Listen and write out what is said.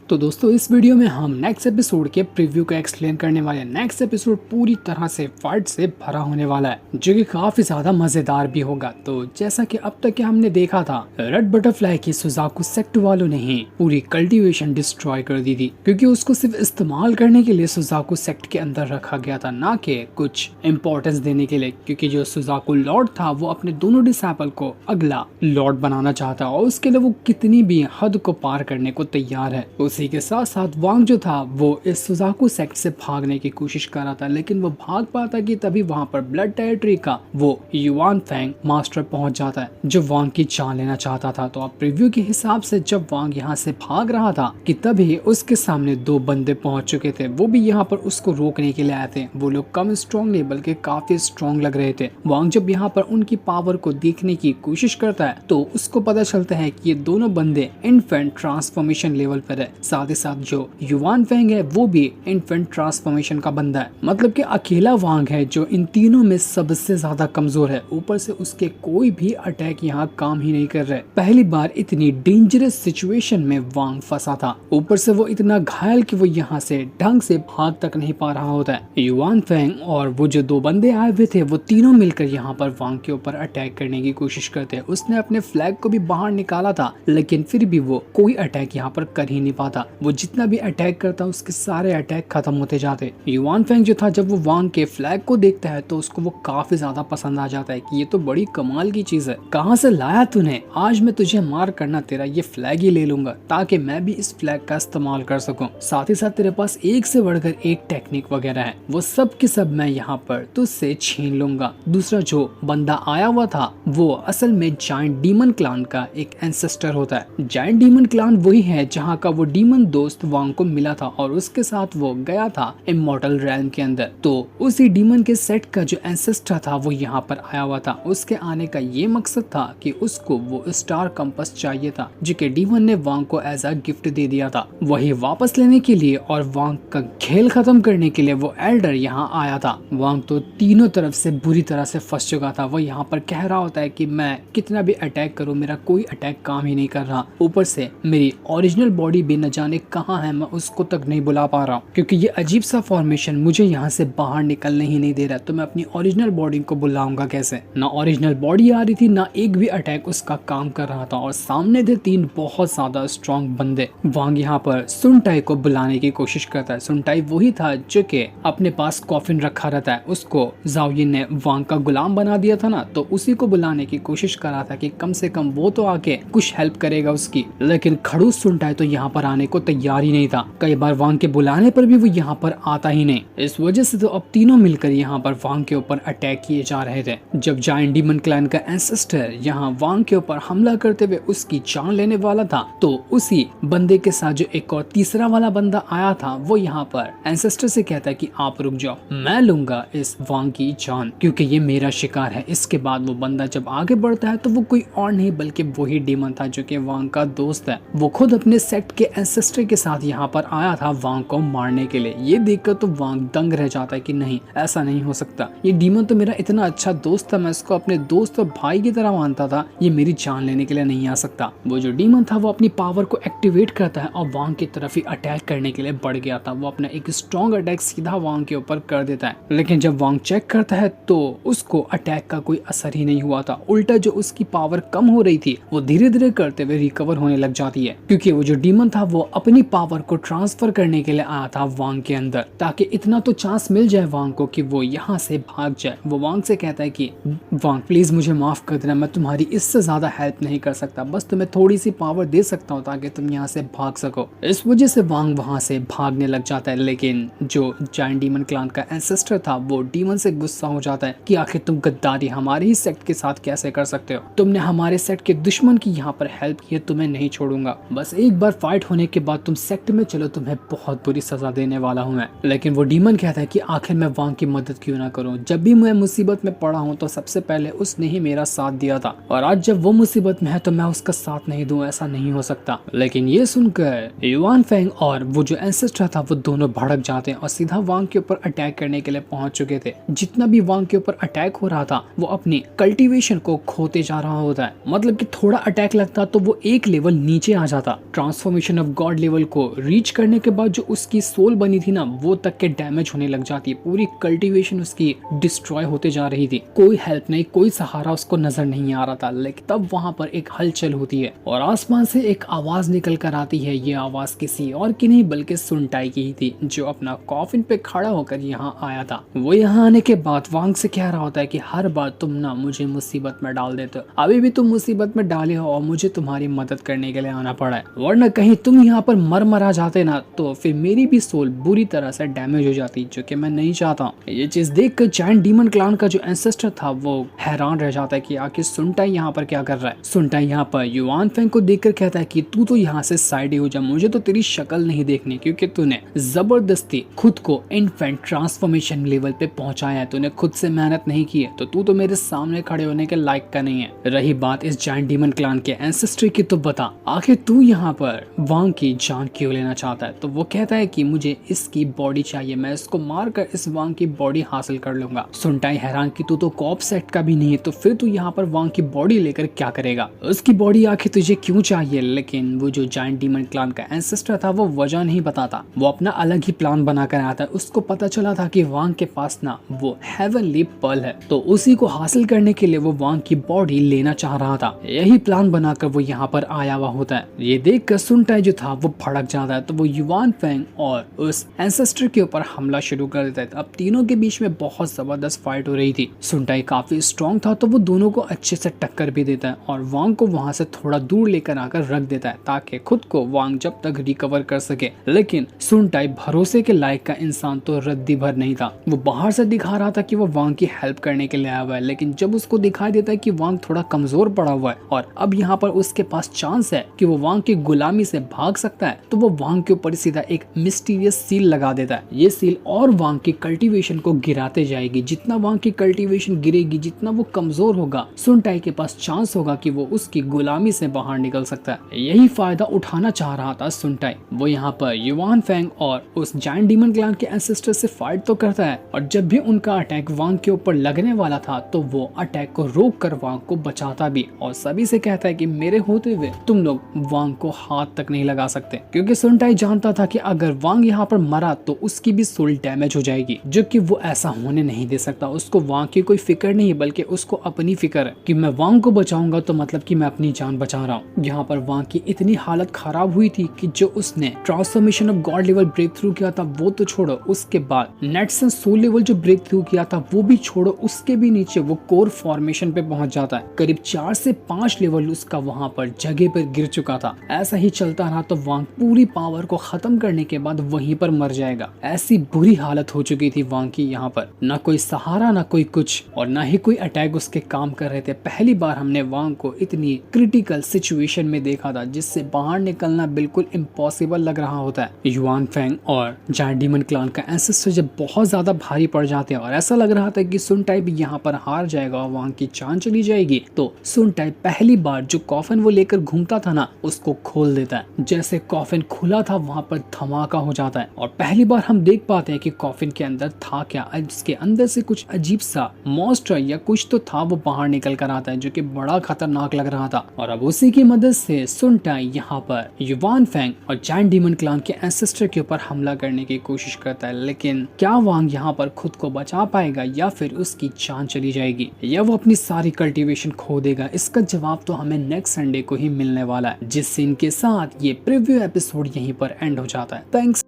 तो दोस्तों इस वीडियो में हम नेक्स्ट एपिसोड के प्रीव्यू को एक्सप्लेन करने वाले हैं। नेक्स्ट एपिसोड पूरी तरह से फाइट से भरा होने वाला है जो कि काफी ज्यादा मजेदार भी होगा। तो जैसा कि अब तक हमने देखा था, रेड बटरफ्लाई की सुजाकू सेक्ट वालों ने ही पूरी कल्टीवेशन डिस्ट्रॉय कर दी थी, क्योंकि उसको सिर्फ इस्तेमाल करने के लिए सुजाकू सेक्ट के अंदर रखा गया था, ना कि कुछ इम्पोर्टेंस देने के लिए। क्योंकि जो सुजाकू लॉर्ड था वो अपने दोनों डिसाइपल को अगला लॉर्ड बनाना चाहता है और उसके लिए वो कितनी भी हद को पार करने को तैयार है। उसी के साथ साथ वांग जो था वो इस सुजाकू सेक्ट से भागने की कोशिश कर रहा था, लेकिन वो भाग पाता कि तभी वहाँ पर ब्लड टेरिटरी का वो युआन फेंग मास्टर पहुंच जाता है जो वांग की जान लेना चाहता था। तो अब प्रीव्यू के हिसाब से जब वांग यहाँ से भाग रहा था कि तभी उसके सामने दो बंदे पहुंच चुके थे। वो भी यहाँ पर उसको रोकने के लिए आए थे। वो लोग कम स्ट्रॉन्ग नहीं बल्कि काफी स्ट्रॉन्ग लग रहे थे। वांग जब यहाँ पर उनकी पावर को देखने की कोशिश करता है तो उसको पता चलता है कि ये दोनों बंदे इन्फेंट ट्रांसफॉर्मेशन लेवल पर है। साथ ही साथ जो युआन फेंग है वो भी इन्फेंट ट्रांसफॉर्मेशन का बंदा है। मतलब कि अकेला वांग है जो इन तीनों में सबसे ज्यादा कमजोर है। ऊपर से उसके कोई भी अटैक यहाँ काम ही नहीं कर रहे। पहली बार इतनी डेंजरस सिचुएशन में वांग फंसा था। ऊपर से वो इतना घायल कि वो यहाँ से ढंग से भाग तक नहीं पा रहा होता है। युआन फेंग और वो जो दो बंदे आए हुए थे वो तीनों मिलकर यहाँ पर वांग के ऊपर अटैक करने की कोशिश करते हैं। उसने अपने फ्लैग को भी बाहर निकाला था, लेकिन फिर भी वो कोई अटैक यहाँ पर कर ही नहीं पाता। वो जितना भी अटैक करता उसके सारे अटैक खत्म होते जाते। युआन फेंग जो था जब वो वांग के फ्लैग को देखता है तो उसको वो काफी ज्यादा पसंद आ जाता है कि ये तो बड़ी कमाल की चीज है, कहाँ से लाया तूने? आज मैं तुझे मार करना तेरा ये फ्लैग ही ले लूंगा ताकि मैं भी इस फ्लैग का इस्तेमाल कर सकूं। साथ ही साथ तेरे पास एक से बढ़कर एक टेक्निक वगैरह है, वो सब के सब मैं यहाँ पर तुझसे छीन लूंगा। दूसरा जो बंदा आया हुआ था वो असल में जायंट डीमन क्लान का एक एंसेस्टर होता है। जायंट डीमन क्लान वही है जहाँ का वो डीमन दोस्त वांग को मिला था और उसके साथ वो गया था इमॉर्टल रैल्म के अंदर। तो उसी डीमन के सेट का जो एंसेस्टर था वो यहाँ पर आया हुआ था। उसके आने का ये मकसद था कि उसको वो स्टार कंपास चाहिए था जो कि डीमन ने वांग को एज अ गिफ्ट दे दिया था। वही वापस लेने के लिए और वांग का खेल खत्म करने के लिए वो एल्डर यहाँ आया था। वांग तो तीनों तरफ से बुरी तरह से फंस चुका था। वो यहाँ पर कह रहा होता है कि मैं कितना भी अटैक करूँ मेरा कोई अटैक काम ही नहीं कर रहा। ऊपर से मेरी ओरिजिनल बॉडी भी न जाने कहाँ है, मैं उसको तक नहीं बुला पा रहा हूँ क्योंकि ये अजीब सा फॉर्मेशन मुझे यहाँ से बाहर निकलने ही नहीं दे रहा। तो मैं अपनी ओरिजिनल बॉडी को बुलाऊंगा कैसे? ना ओरिजिनल बॉडी आ रही थी, ना एक भी अटैक उसका काम कर रहा था और सामने थे तीन बहुत ज्यादा स्ट्रॉन्ग बंदे। वांग यहाँ पर सुनटाई को बुलाने की कोशिश करता है। सुनटाई वही था जो कि अपने पास कॉफिन रखा रहता है, उसको जाओयिन ने वांग का गुलाम बना दिया था ना, तो उसी को बुलाने की कोशिश कर रहा था कि कम से कम वो तो आके कुछ हेल्प करेगा उसकी। लेकिन खड़ूस सुनटाई तो यहाँ पर आने को तैयार ही नहीं था। कई बार वांग के बुलाने पर भी वो यहाँ पर आता ही नहीं। इस वजह से तो अब तीनों मिलकर यहाँ पर वांग के ऊपर अटैक किए जा रहे थे। जब जायंट डीमन क्लैन का एंसेस्टर यहाँ वांग के ऊपर हमला करते हुए उसकी जान लेने वाला था तो उसी बंदे के साथ जो एक और तीसरा वाला बंदा आया था वो यहाँ पर एंसेस्टर से कहता है कि आप रुक जाओ, मैं लूंगा इस वांग की जान क्योंकि ये मेरा शिकार है। इसके बाद वो बंदा जब आगे बढ़ता है तो वो कोई और नहीं बल्कि वही डीमन था जो कि वांग का दोस्त है। वो खुद अपने सेक्ट के एंसेस्टर के साथ यहाँ पर आया था वांग को मारने के लिए। ये देखकर तो वांग दंग रह जाता है कि नहीं, ऐसा नहीं हो सकता। ये डीमन तो मेरा इतना अच्छा दोस्त था, मैं इसको अपने दोस्त और भाई की तरह मानता था, ये मेरी जान लेने के लिए नहीं आ सकता। वो जो डीमन था वो अपनी पावर को एक्टिवेट करता है और वांग की तरफ ही अटैक करने के लिए बढ़ गया था। वो अपना एक स्ट्रॉन्ग अटैक सीधा वांग के ऊपर कर देता है, लेकिन जब वांग चेक करता है तो उसको अटैक का कोई असर ही नहीं हुआ था। उल्टा जो उसकी पावर कम हो रही थी वो धीरे धीरे करते हुए रिकवर होने लग जाती है, क्योंकि वो जो डीमन था वो अपनी पावर को ट्रांसफर करने के लिए आया था वांग के अंदर ताकि इतना तो चांस मिल जाए वांग को कि वो यहाँ से भाग जाए। वो वांग से कहता है कि वांग प्लीज मुझे माफ कर देना, मैं तुम्हारी इससे ज्यादा हेल्प नहीं कर सकता, बस तुम्हें थोड़ी सी पावर दे सकता हूँ ताकि तुम यहाँ से भाग सको। इस वजह से वांग वहाँ से भागने लग जाता है, लेकिन जो जायंट डीमन क्लान का एंसेस्टर था वो डीमन से गुस्सा हो जाता है कि आखिर तुम गद्दारी हमारे ही सेक्ट के साथ कैसे कर सकते हो? तुमने हमारे सेक्ट के दुश्मन की यहाँ पर हेल्प की है, तुम्हें नहीं छोड़ूंगा। बस एक बार फाइट होने के बाद तुम सेक्ट में चलो, तुम्हें बहुत बुरी सजा देने वाला हूँ मैं। लेकिन वो डीमन कहता है कि आखिर मैं वांग की मदद क्यों ना करूँ? जब भी मैं मुसीबत में पड़ा हूँ तो सबसे पहले उसने ही मेरा साथ दिया था और आज जब वो मुसीबत में है तो मैं उसका साथ नहीं दूं, ऐसा नहीं हो सकता। लेकिन ये सुनकर युआन फेंग और वो जो एंसेस्टर था वो दोनों भड़क जाते हैं और सीधा वांग के ऊपर अटैक करने के लिए पहुंच चुके थे। जितना भी वांग के ऊपर अटैक हो रहा था वो अपनी कल्टीवेशन को खोते जा रहा होता है। मतलब कि थोड़ा अटैक लगता तो वो एक लेवल नीचे आ जाता। ट्रांसफॉर्मेशन ऑफ गॉड लेवल को रीच करने के बाद जो उसकी सोल बनी थी ना, वो तक के डैमेज होने लग जाती है। पूरी कल्टीवेशन उसकी डिस्ट्रॉय होते जा रही थी। कोई हेल्प नहीं, कोई सहारा उसको नजर नहीं आ रहा था। लेकिन तब वहाँ पर एक हलचल होती है और आसमान से एक आवाज निकल कर आती है। ये आवाज किसी और की नहीं बल्कि सुनटाई की ही थी, जो अपना कॉफिन पे खड़ा होकर यहाँ आया था। वो यहाँ आने के बाद वांग से कह रहा होता है कि हर बार तुम ना मुझे मुसीबत में डाल देते हो, अभी भी तुम मुसीबत में डाले हो और मुझे तुम्हारी मदद करने के लिए आना पड़ा है, वरना कहीं तुम यहाँ पर मरा जाते ना तो फिर मेरी भी सोल बुरी तरह से डैमेज हो जाती, जो कि मैं नहीं चाहता। ये चीज देखकर जायंट डीमन क्लान का जो एंसेस्टर था वो हैरान रह जाता है कि आखिर सुनटाई यहाँ पर क्या कर रहा है। सुनटाई यहाँ पर युआन फेंग को देखकर कहता है कि तू तो यहाँ से साइड ही हो जा, मुझे तो तेरी शक्ल नहीं देखनी, क्योंकि तूने जबरदस्ती खुद को इन्फेंट ट्रांसफॉर्मेशन लेवल पे पहुंचाया है, तूने खुद से मेहनत नहीं की है, तो तू मेरे सामने खड़े होने के लायक का नहीं है। रही बात इस जायंट डीमन क्लान के एंसेस्टर की, तो बता आखिर तू यहाँ पर वांग की जान क्यों लेना चाहता है। तो वो कहता है कि मुझे इसकी बॉडी चाहिए, मैं इसको मार कर इस वांग की बॉडी हासिल कर लूंगा। सुनटाई हैरान कि तू तो कॉप सेट का भी नहीं है, तो फिर तू यहाँ पर वांग की बॉडी लेकर क्या करेगा, उसकी बॉडी आखिर तुझे क्यों चाहिए। लेकिन वो जो जायंट डीमन क्लान का एंसेस्टर था वो वजह नहीं बताता, वो अपना अलग ही प्लान बनाकर आया था। उसको पता चला था कि वांग के पास ना वो हेवनली पर्ल है, तो उसी को हासिल करने के लिए वो वांग की बॉडी लेना चाह रहा था। यही प्लान बनाकर वो यहाँ पर आया हुआ होता है। ये देखकर सुनटाई जो था वो भड़क जाता है, तो वो युआन फेंग और उस एंसेस्टर के ऊपर हमला शुरू कर देता है। अब तीनों के बीच में बहुत जबरदस्त फाइट हो रही थी। सुनटाई काफी स्ट्रॉन्ग था, तो वो दोनों को अच्छे से टक्कर भी देता है और वांग को वहां से थोड़ा दूर लेकर आकर रख देता है, ताकि खुद को वांग जब तक रिकवर कर सके। लेकिन सुनटाई भरोसे के लायक का इंसान तो रद्दी भर नहीं था। वो बाहर से दिखा रहा था कि वो वांग की हेल्प करने के लिए आया हुआ है, लेकिन जब उसको दिखाई देता है कि वांग थोड़ा कमजोर पड़ा हुआ है और अब यहाँ पर उसके पास चांस है कि वो वांग की गुलामी से भाग सकता है, तो वो वांग के ऊपर सीधा एक मिस्टीरियस सील लगा देता है। ये सील और वांग की कल्टीवेशन को गिराते जाएगी। जितना वांग की कल्टीवेशन गिरेगी, जितना वो कमजोर होगा, सुनटाई के पास चांस होगा कि वो उसकी गुलामी से बाहर निकल सकता है। यही फायदा उठाना चाह रहा था सुनटाई। वो यहाँ पर युआन फेंग और उस जायंट डीमन क्लान के एंसेस्टर से फाइट तो करता है, और जब भी उनका अटैक वांग के ऊपर लगने वाला था तो वो अटैक को रोक कर वांग को बचाता भी और सभी से कहता है कि मेरे होते हुए तुम लोग वांग को हाथ तक नहीं लगा सकते, क्योंकि सुनटाई जानता था कि अगर वांग यहाँ पर मरा तो उसकी भी सोल डैमेज हो जाएगी, जो कि वो ऐसा होने नहीं दे सकता। उसको वांग की कोई फिक्र नहीं है, बल्कि उसको अपनी फिक्र है कि मैं वांग को बचाऊंगा तो मतलब कि मैं अपनी जान बचा रहा हूँ। यहाँ पर वांग की इतनी हालत खराब हुई थी कि जो उसने transformation of god level break through किया था वो तो छोड़ो, उसके बाद नेटसन सोल लेवल जो ब्रेक थ्रू किया था वो भी छोड़ो, उसके भी नीचे वो कोर फॉर्मेशन पे पहुंच जाता है। करीब 4 से 5 लेवल उसका वहां पर जगह पर गिर चुका था। ऐसा ही चलता रहा तो वांग पूरी पावर को खत्म करने के बाद वहीं पर मर जाएगा। ऐसी बुरी हालत हो चुकी थी वांग की। यहाँ पर न कोई सहारा, न कोई कुछ, और न ही कोई अटैक उसके काम कर रहे थे। पहली बार हमने वांग को इतनी क्रिटिकल सिचुएशन में देखा था जिससे बाहर निकलना बिल्कुल इम्पॉसिबल लग रहा होता है। युआन फेंग और जायंट डीमन क्लान का एंसेस्टर जब बहुत ज्यादा भारी पड़ जाते हैं और ऐसा लग रहा था कि सुनटाई भी यहाँ पर हार जाएगा और वांग की जान चली जाएगी, तो सुनटाई पहली बार जो कॉफिन वो लेकर घूमता था ना उसको खोल देता है। जैसे कॉफिन खुला था वहां पर धमाका हो जाता है और पहली बार हम देख पाते हैं कि कॉफिन के अंदर था क्या। इसके अंदर से कुछ अजीब सा मॉन्स्टर या कुछ तो था वो बाहर निकल कर आता है, जो कि बड़ा खतरनाक लग रहा था। और अब उसी की मदद से सुनटाई यहाँ पर युआन फेंग और जायंट डीमन क्लान के एंसेस्टर के ऊपर हमला करने की कोशिश करता है। लेकिन क्या वांग यहाँ पर खुद को बचा पाएगा या फिर उसकी जान चली जाएगी या वो अपनी सारी कल्टीवेशन खो देगा? इसका जवाब तो हमें नेक्स्ट संडे को ही मिलने वाला है, जिस सीन के साथ ये प्रीव्यू एपिसोड यहीं पर एंड हो जाता है। थैंक्स।